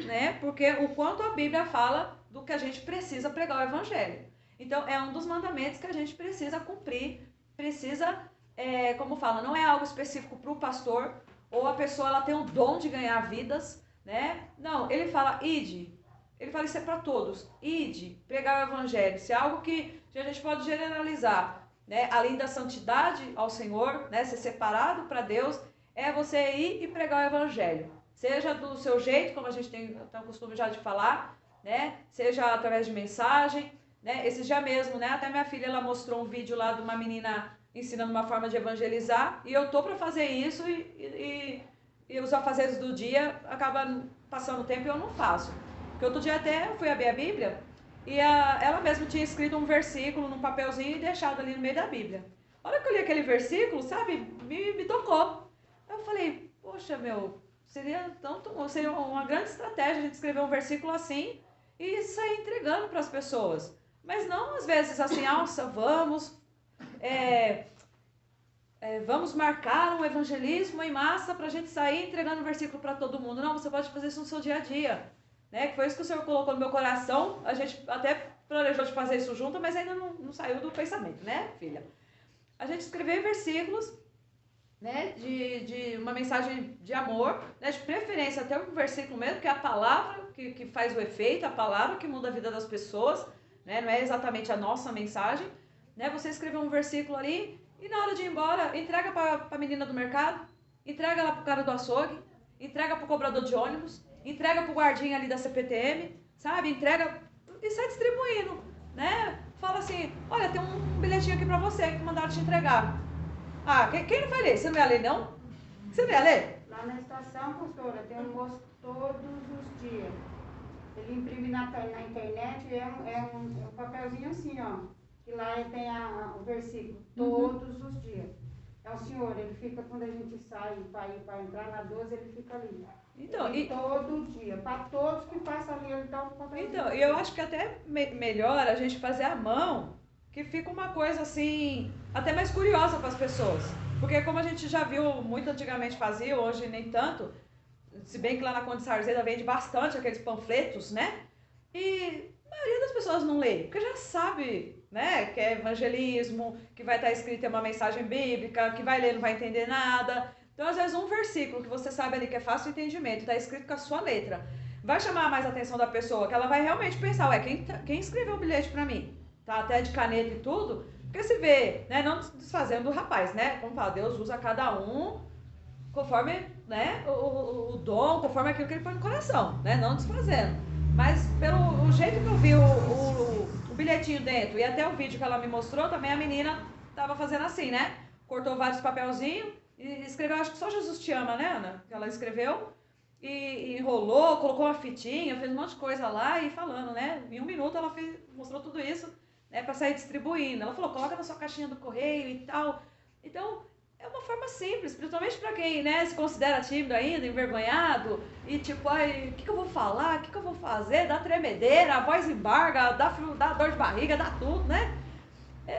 né? Porque o quanto a Bíblia fala do que a gente precisa pregar o evangelho. Então, é um dos mandamentos que a gente precisa cumprir, precisa, como fala, não é algo específico para o pastor, ou a pessoa ela tem o dom de ganhar vidas, né? Não, ele fala, ide. Ele fala, isso é para todos. Ide, pregar o evangelho. Isso é algo que a gente pode generalizar, né? Além da santidade ao Senhor, né? Ser separado para Deus, é você ir e pregar o evangelho. Seja do seu jeito, como a gente tem o costume já de falar, né? Seja através de mensagem, né? Esses dias mesmo, né? Até minha filha, ela mostrou um vídeo lá de uma menina ensinando uma forma de evangelizar, e eu tô para fazer isso e os afazeres do dia acabam passando o tempo e eu não faço. Porque outro dia até eu fui abrir a Bíblia e ela mesma tinha escrito um versículo num papelzinho e deixado ali no meio da Bíblia. A hora que eu li aquele versículo, sabe, me tocou. Eu falei, poxa, meu, seria uma grande estratégia a gente escrever um versículo assim e sair entregando para as pessoas. Mas não às vezes assim, nossa, vamos marcar um evangelismo em massa para a gente sair entregando um versículo para todo mundo. Não, você pode fazer isso no seu dia a dia. Né? Que foi isso que o Senhor colocou no meu coração. A gente até planejou de fazer isso junto, mas ainda não saiu do pensamento, né, filha? A gente escreveu versículos, né, de uma mensagem de amor, né, de preferência até um versículo mesmo, que é a palavra que faz o efeito, a palavra que muda a vida das pessoas, né, não é exatamente a nossa mensagem, né, você escreveu um versículo ali e na hora de ir embora, entrega para a menina do mercado, entrega lá para o cara do açougue, entrega para o cobrador de ônibus, entrega para o guardinha ali da CPTM, sabe, entrega e sai distribuindo, né, fala assim, olha, tem um bilhetinho aqui para você que mandaram te entregar. Ah, quem não vai ler? Você não ia ler, não? Você não ia ler? Lá na estação, pastora, tem um moço todos os dias. Ele imprime na internet, é um papelzinho assim, ó. E lá tem o versículo, todos os dias. É o senhor, ele fica quando a gente sai para entrar na 12, ele fica ali. Então, todo dia. Para todos que passam ali, ele dá um papelzinho. Então, e eu acho que até melhor a gente fazer à mão, que fica uma coisa assim, até mais curiosa para as pessoas. Porque como a gente já viu muito antigamente fazia, hoje nem tanto, se bem que lá na Conde Sarzeda vende bastante aqueles panfletos, né? E a maioria das pessoas não lê, porque já sabe, né, que é evangelismo, que vai estar escrito em uma mensagem bíblica, que vai ler não vai entender nada. Então, às vezes, um versículo que você sabe ali que é fácil de entendimento, está escrito com a sua letra, vai chamar mais a atenção da pessoa, que ela vai realmente pensar, ué, quem escreveu um bilhete para mim? Tá até de caneta e tudo, porque se vê, né, não desfazendo do rapaz, né, como fala, Deus usa cada um conforme, né, o dom, conforme aquilo que ele põe no coração, né, não desfazendo. Mas pelo o jeito que eu vi o bilhetinho dentro e até o vídeo que ela me mostrou, também a menina tava fazendo assim, né? Cortou vários papelzinhos e escreveu, acho que só Jesus te ama, né, Ana? Que ela escreveu e enrolou, colocou uma fitinha, fez um monte de coisa lá e falando, né? Em um minuto ela mostrou tudo isso, né, para sair distribuindo. Ela falou, coloca na sua caixinha do correio e tal. Então, é uma forma simples, principalmente para quem, né, se considera tímido ainda, envergonhado, e tipo, ai, o que eu vou falar, o que eu vou fazer, dá tremedeira, a voz embarga, dá dor de barriga, dá tudo, né?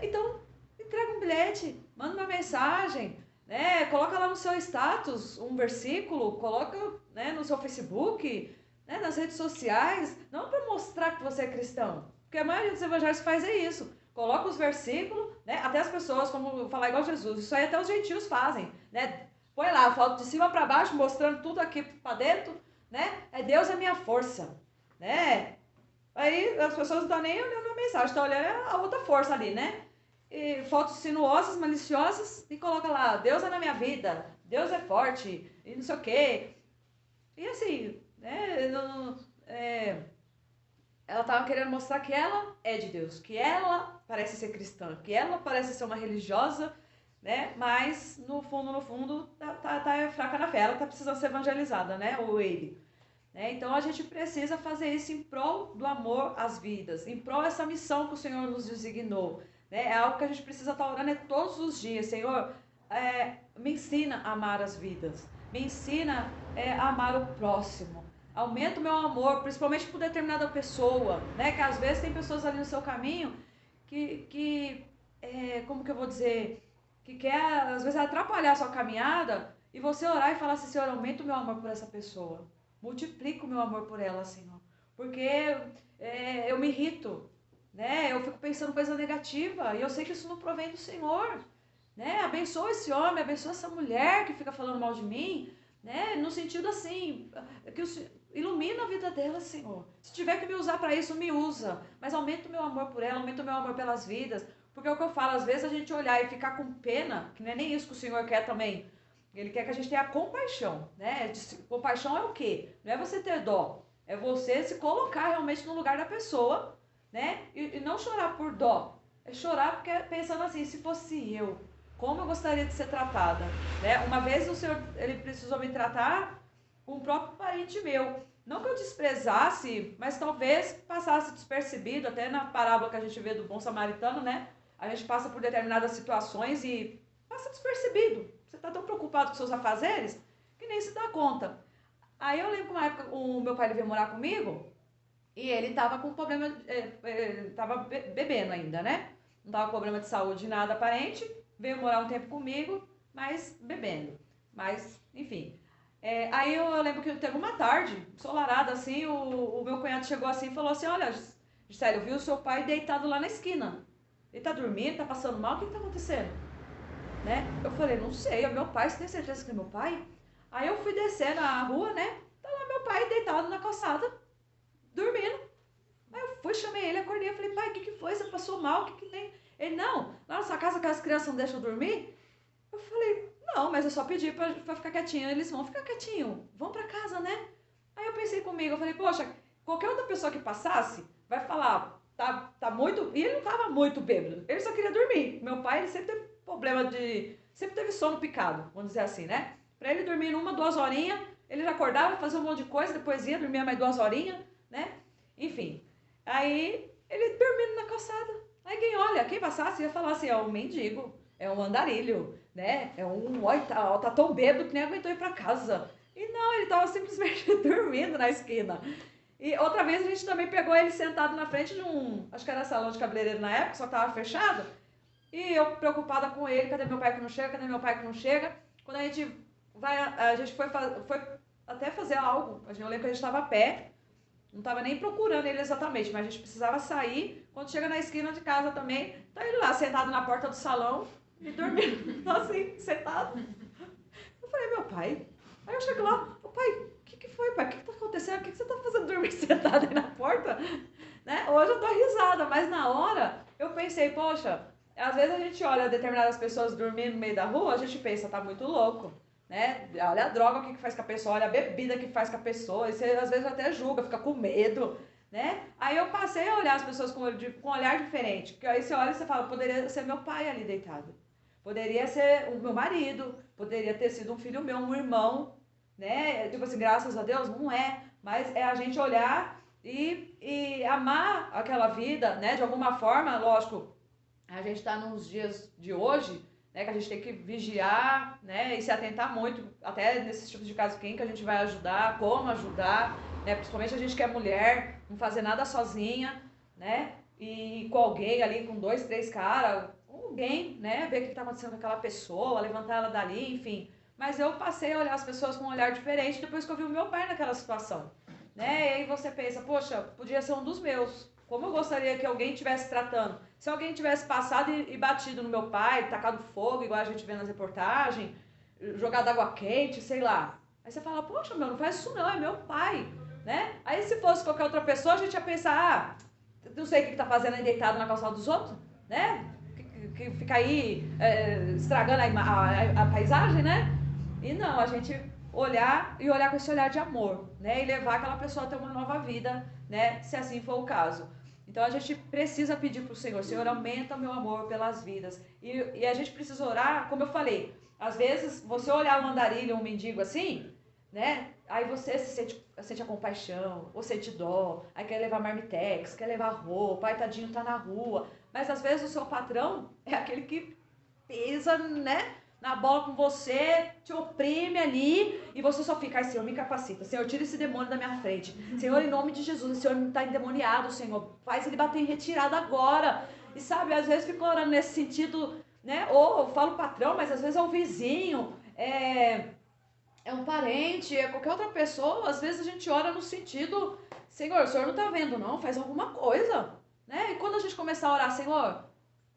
Então, entrega um bilhete, manda uma mensagem, né? Coloca lá no seu status um versículo, coloca, né, no seu Facebook, né, nas redes sociais, não para mostrar que você é cristão, porque a maioria dos evangélicos faz isso. Coloca os versículos, né? Até as pessoas, como falar igual Jesus, isso aí até os gentios fazem, né? Põe lá, foto de cima para baixo, mostrando tudo aqui para dentro, né? Deus é minha força, né? Aí as pessoas não estão nem olhando a mensagem, estão olhando a outra força ali, né? E fotos sinuosas, maliciosas, e coloca lá, Deus é na minha vida, Deus é forte, e não sei o quê. E assim, né? Ela estava querendo mostrar que ela é de Deus, que ela parece ser cristã, que ela parece ser uma religiosa, né? Mas no fundo, tá fraca na fé. Ela tá precisando ser evangelizada, né? Ou ele. Né? Então a gente precisa fazer isso em prol do amor às vidas, em prol dessa missão que o Senhor nos designou. Né? É algo que a gente precisa estar orando todos os dias. Senhor, me ensina a amar as vidas, me ensina a amar o próximo. Aumenta o meu amor, principalmente por determinada pessoa, né? Que às vezes tem pessoas ali no seu caminho como que eu vou dizer, que quer às vezes atrapalhar a sua caminhada e você orar e falar assim, Senhor, aumenta o meu amor por essa pessoa. multiplica o meu amor por ela, Senhor. Porque eu me irrito, né? Eu fico pensando coisa negativa e eu sei que isso não provém do Senhor, né? Abençoa esse homem, abençoa essa mulher que fica falando mal de mim, né? No sentido assim, que ilumina a vida dela, Senhor. Se tiver que me usar para isso, me usa. Mas aumenta o meu amor por ela, aumenta o meu amor pelas vidas. Porque é o que eu falo, às vezes a gente olhar e ficar com pena, que não é nem isso que o Senhor quer também. Ele quer que a gente tenha compaixão, né? Compaixão é o quê? Não é você ter dó, é você se colocar realmente no lugar da pessoa, né? E não chorar por dó, é chorar porque pensando assim, se fosse eu, como eu gostaria de ser tratada, né? Uma vez o Senhor, ele precisou me tratar com um próprio parente meu. Não que eu desprezasse, mas talvez passasse despercebido, até na parábola que a gente vê do bom samaritano, né? A gente passa por determinadas situações e passa despercebido. Você está tão preocupado com seus afazeres que nem se dá conta. Aí eu lembro que uma época o meu pai ele veio morar comigo e ele estava com problema, estava bebendo ainda, né? Não estava com problema de saúde, nada aparente. Veio morar um tempo comigo, mas bebendo. Mas, enfim. Aí eu lembro que teve uma tarde, ensolarada assim, o meu cunhado chegou assim e falou assim, olha, Gisele, eu vi o seu pai deitado lá na esquina. Ele tá dormindo, tá passando mal, o que tá acontecendo? Né? Eu falei, não sei, é meu pai, você tem certeza que é meu pai? Aí eu fui descer na rua, né? Tá lá meu pai deitado na calçada, dormindo. Aí eu fui, chamei ele, acordei, eu falei, pai, o que foi? Você passou mal? O que tem? Ele, não, lá na sua casa que as crianças não deixam dormir? Eu falei, não, mas eu só pedi pra ficar quietinho. Eles vão ficar quietinho, vão pra casa, né? Aí eu pensei comigo, eu falei, poxa, qualquer outra pessoa que passasse vai falar, tá muito... E ele não tava muito bêbado, ele só queria dormir. Meu pai, ele sempre teve problema de... Sempre teve sono picado, vamos dizer assim, né? Pra ele dormir 1, 2 horinhas, ele já acordava, fazia um monte de coisa, depois ia, dormia mais 2 horinhas, né? Enfim, aí ele dormindo na calçada. Aí quem olha, quem passasse ia falar assim, é um mendigo, é um andarilho, né? É um, olha, tá tão bêbado que nem aguentou ir pra casa. E não, ele tava simplesmente dormindo na esquina. E outra vez a gente também pegou ele sentado na frente de acho que era salão de cabeleireiro na época, só tava fechado. E eu preocupada com ele, cadê meu pai que não chega, cadê meu pai que não chega? Quando a gente foi até fazer algo, eu lembro que a gente estava a pé, não estava nem procurando ele exatamente, mas a gente precisava sair. Quando chega na esquina de casa também, tá ele lá sentado na porta do salão e dormindo, assim, sentado. Eu falei, meu pai. Aí eu chego lá, pai, o que foi, pai? O que tá acontecendo? O que você tá fazendo dormir sentado aí na porta? Né? Hoje eu dou risada, mas na hora eu pensei, poxa, às vezes a gente olha determinadas pessoas dormindo no meio da rua, a gente pensa, tá muito louco, né? Olha a droga que faz com a pessoa, olha a bebida que faz com a pessoa, e você às vezes até julga, fica com medo, né? Aí eu passei a olhar as pessoas com um olhar diferente, porque aí você olha e você fala, poderia ser meu pai ali deitado, poderia ser o meu marido, poderia ter sido um filho meu, um irmão, né? Tipo assim, graças a Deus, não é, mas é a gente olhar e amar aquela vida, né? De alguma forma, lógico, a gente está nos dias de hoje, né, que a gente tem que vigiar, né, e se atentar muito, até nesses tipos de casos, quem que a gente vai ajudar, como ajudar, né, principalmente a gente que é mulher, não fazer nada sozinha, né, e com alguém ali, com 2, 3 caras, alguém, né, ver o que está acontecendo com aquela pessoa, levantar ela dali, enfim. Mas eu passei a olhar as pessoas com um olhar diferente depois que eu vi o meu pai naquela situação, né, e aí você pensa, poxa, podia ser um dos meus. Como eu gostaria que alguém estivesse tratando. Se alguém tivesse passado e batido no meu pai, tacado fogo, igual a gente vê nas reportagens, jogado água quente, sei lá. Aí você fala, poxa, meu, não faz isso não, é meu pai, né? Aí se fosse qualquer outra pessoa, a gente ia pensar, não sei o que tá fazendo aí deitado na calçada dos outros, né? Que fica aí estragando a paisagem, né? E não, a gente olhar com esse olhar de amor, né? E levar aquela pessoa a ter uma nova vida, né? Se assim for o caso. Então a gente precisa pedir para o Senhor, Senhor, aumenta o meu amor pelas vidas. E a gente precisa orar, como eu falei, às vezes você olhar um andarilho, um mendigo assim, né? Aí você sente a compaixão, ou sente dó, aí quer levar marmitex, quer levar roupa, aí tadinho tá na rua. Mas às vezes o seu patrão é aquele que pisa, né? Na bola com você, te oprime ali, e você só fica, ai, Senhor, me capacita, Senhor, tira esse demônio da minha frente, Senhor, em nome de Jesus, o Senhor me está endemoniado, Senhor, faz ele bater em retirada agora, e sabe, às vezes fico orando nesse sentido, né, ou eu falo patrão, mas às vezes é o vizinho, é um parente, é qualquer outra pessoa, às vezes a gente ora no sentido, Senhor, o Senhor não está vendo não, faz alguma coisa, né? E quando a gente começar a orar, Senhor,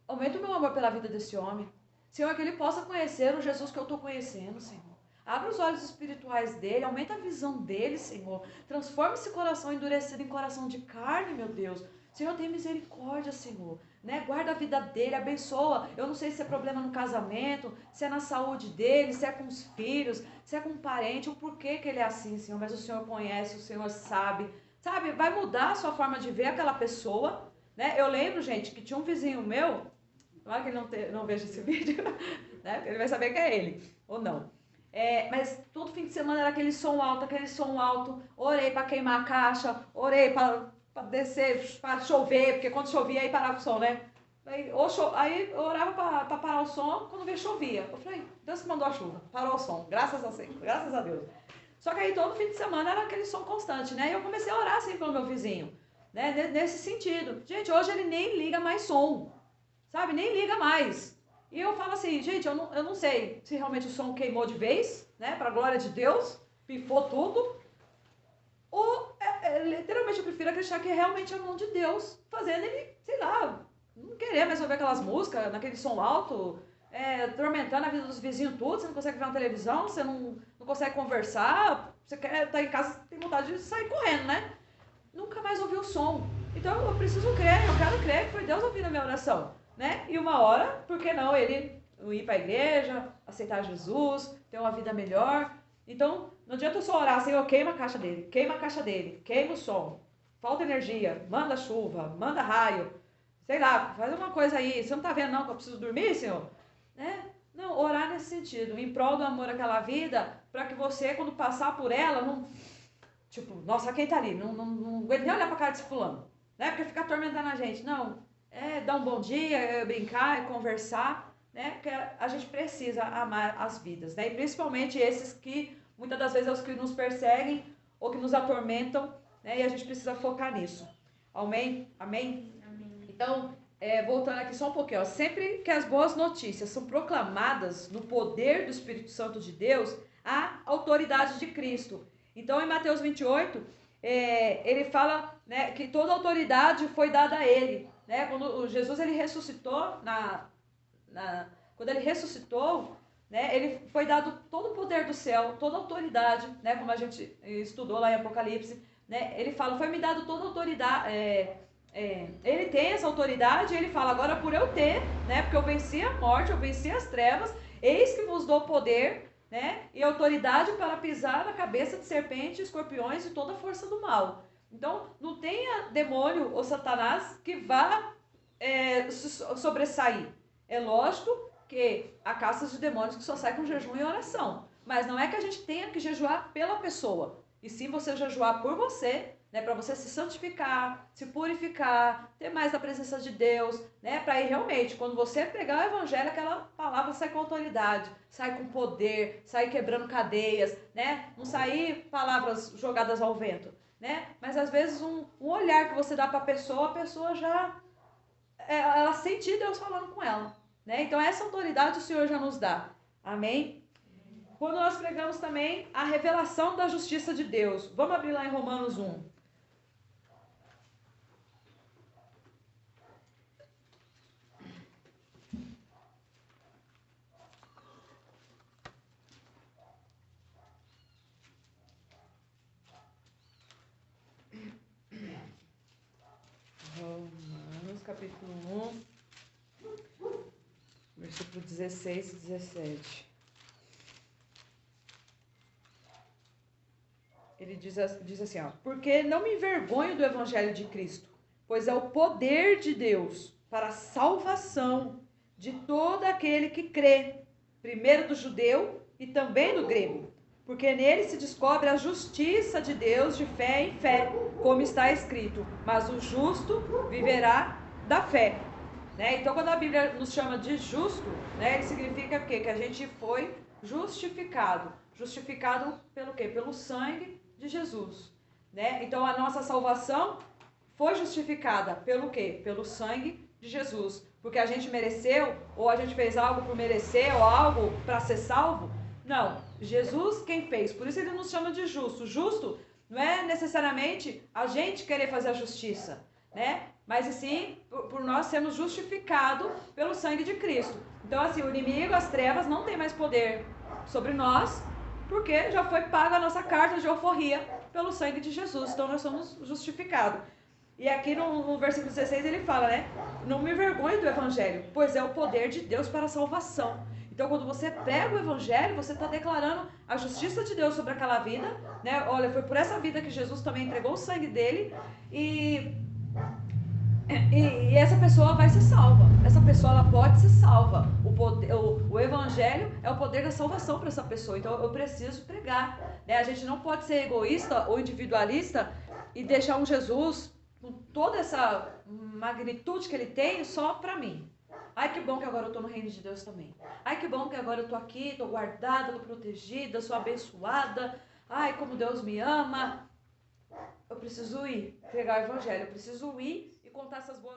aumenta o meu amor pela vida desse homem, Senhor, que ele possa conhecer o Jesus que eu estou conhecendo, Senhor. Abre os olhos espirituais dele, aumenta a visão dele, Senhor. Transforma esse coração endurecido em coração de carne, meu Deus. Senhor, tem misericórdia, Senhor. Né? Guarda a vida dele, abençoa. Eu não sei se é problema no casamento, se é na saúde dele, se é com os filhos, se é com um parente, o porquê que ele é assim, Senhor. Mas o Senhor conhece, o Senhor sabe. Sabe, vai mudar a sua forma de ver aquela pessoa. Né? Eu lembro, gente, que tinha um vizinho meu, claro que ele não veja esse vídeo, né? Ele vai saber que é ele, ou não. Mas todo fim de semana era aquele som alto. Orei para queimar a caixa, orei para descer, para chover, porque quando chovia aí parava o som, né? Aí eu orava para parar o som, quando veio chovia. Eu falei, Deus que mandou a chuva, parou o som, graças a Deus. Só que aí todo fim de semana era aquele som constante, né? E eu comecei a orar assim pelo meu vizinho, né? Nesse sentido. Gente, hoje ele nem liga mais som, sabe? Nem liga mais. E eu falo assim, gente, eu não sei se realmente o som queimou de vez, né? Pra glória de Deus, pifou tudo. Ou, literalmente, eu prefiro acreditar que é realmente a mão de Deus fazendo ele, sei lá, não querer mais ouvir aquelas músicas, naquele som alto, atormentando a vida dos vizinhos tudo, você não consegue ver uma televisão, você não consegue conversar, você quer estar em casa, tem vontade de sair correndo, né? Nunca mais ouvi o som. Então eu preciso crer, eu quero crer que foi Deus ouvindo a minha oração, né? E uma hora, por que não ele ir para a igreja, aceitar Jesus, ter uma vida melhor? Então, não adianta eu só orar, Senhor, queima a caixa dele, queima o som, falta energia, manda chuva, manda raio, sei lá, faz uma coisa aí, você não tá vendo não que eu preciso dormir, Senhor? Né? Não, orar nesse sentido, em prol do amor àquela vida, para que você, quando passar por ela, não... Tipo, nossa, quem tá ali? Não aguento nem olhar pra cara desse fulano, né? Porque fica atormentando a gente. Não, dar um bom dia, brincar, conversar, né? Porque a gente precisa amar as vidas, né? E principalmente esses que, muitas das vezes, é os que nos perseguem ou que nos atormentam, né? E a gente precisa focar nisso. Amém? Amém? Amém. Então, voltando aqui só um pouquinho, ó. Sempre que as boas notícias são proclamadas no poder do Espírito Santo de Deus, há autoridade de Cristo. Então, em Mateus 28, ele fala, né, que toda autoridade foi dada a ele. Né? Quando Jesus ele ressuscitou, quando ele ressuscitou, né, ele foi dado todo o poder do céu, toda a autoridade, né, como a gente estudou lá em Apocalipse. Né, ele fala, foi me dado toda a autoridade. Ele tem essa autoridade e ele fala, agora por eu ter, né, porque eu venci a morte, eu venci as trevas, eis que vos dou poder, né, e autoridade para pisar na cabeça de serpentes, escorpiões e toda a força do mal. Então, não tenha demônio ou Satanás que vá sobressair. É lógico que há caças de demônios que só saem com jejum e oração. Mas não é que a gente tenha que jejuar pela pessoa. E sim você jejuar por você, né, para você se santificar, se purificar, ter mais da presença de Deus, né, para ir realmente, quando você pregar o evangelho, aquela palavra sai com autoridade, sai com poder, sai quebrando cadeias, né, não sair palavras jogadas ao vento, né, mas às vezes um olhar que você dá para a pessoa já, ela sente Deus falando com ela, né, então essa autoridade o Senhor já nos dá, amém? Quando nós pregamos também a revelação da justiça de Deus, vamos abrir lá em Romanos 1. Romanos, capítulo 1, versículo 16 e 17. Ele diz assim, ó, porque não me envergonho do evangelho de Cristo, pois é o poder de Deus para a salvação de todo aquele que crê, primeiro do judeu e também do grego, porque nele se descobre a justiça de Deus de fé em fé, como está escrito, mas o justo viverá da fé. Né? Então, quando a Bíblia nos chama de justo, né, ele significa o quê? Que a gente foi justificado. Justificado pelo quê? Pelo sangue de Jesus. Né? Então, a nossa salvação foi justificada pelo quê? Pelo sangue de Jesus. Porque a gente mereceu, ou a gente fez algo por merecer, ou algo para ser salvo? Não, Jesus quem fez, por isso ele nos chama de justo. Justo não é necessariamente a gente querer fazer a justiça, né? Mas sim por nós sermos justificados pelo sangue de Cristo. Então assim, o inimigo, as trevas não tem mais poder sobre nós, porque já foi paga a nossa carta de alforria pelo sangue de Jesus. Então nós somos justificados. E aqui no versículo 16 ele fala, né? Não me envergonhe do evangelho, pois é o poder de Deus para a salvação. Então, quando você prega o evangelho, você está declarando a justiça de Deus sobre aquela vida, né? Olha, foi por essa vida que Jesus também entregou o sangue dele e essa pessoa vai ser salva. Essa pessoa ela pode ser salva. O evangelho é o poder da salvação para essa pessoa. Então, eu preciso pregar, né? A gente não pode ser egoísta ou individualista e deixar um Jesus com toda essa magnitude que ele tem só para mim. Ai, que bom que agora eu estou no reino de Deus também. Ai, que bom que agora eu estou aqui, estou guardada, estou protegida, sou abençoada. Ai, como Deus me ama. Eu preciso ir pregar o evangelho, eu preciso ir e contar essas boas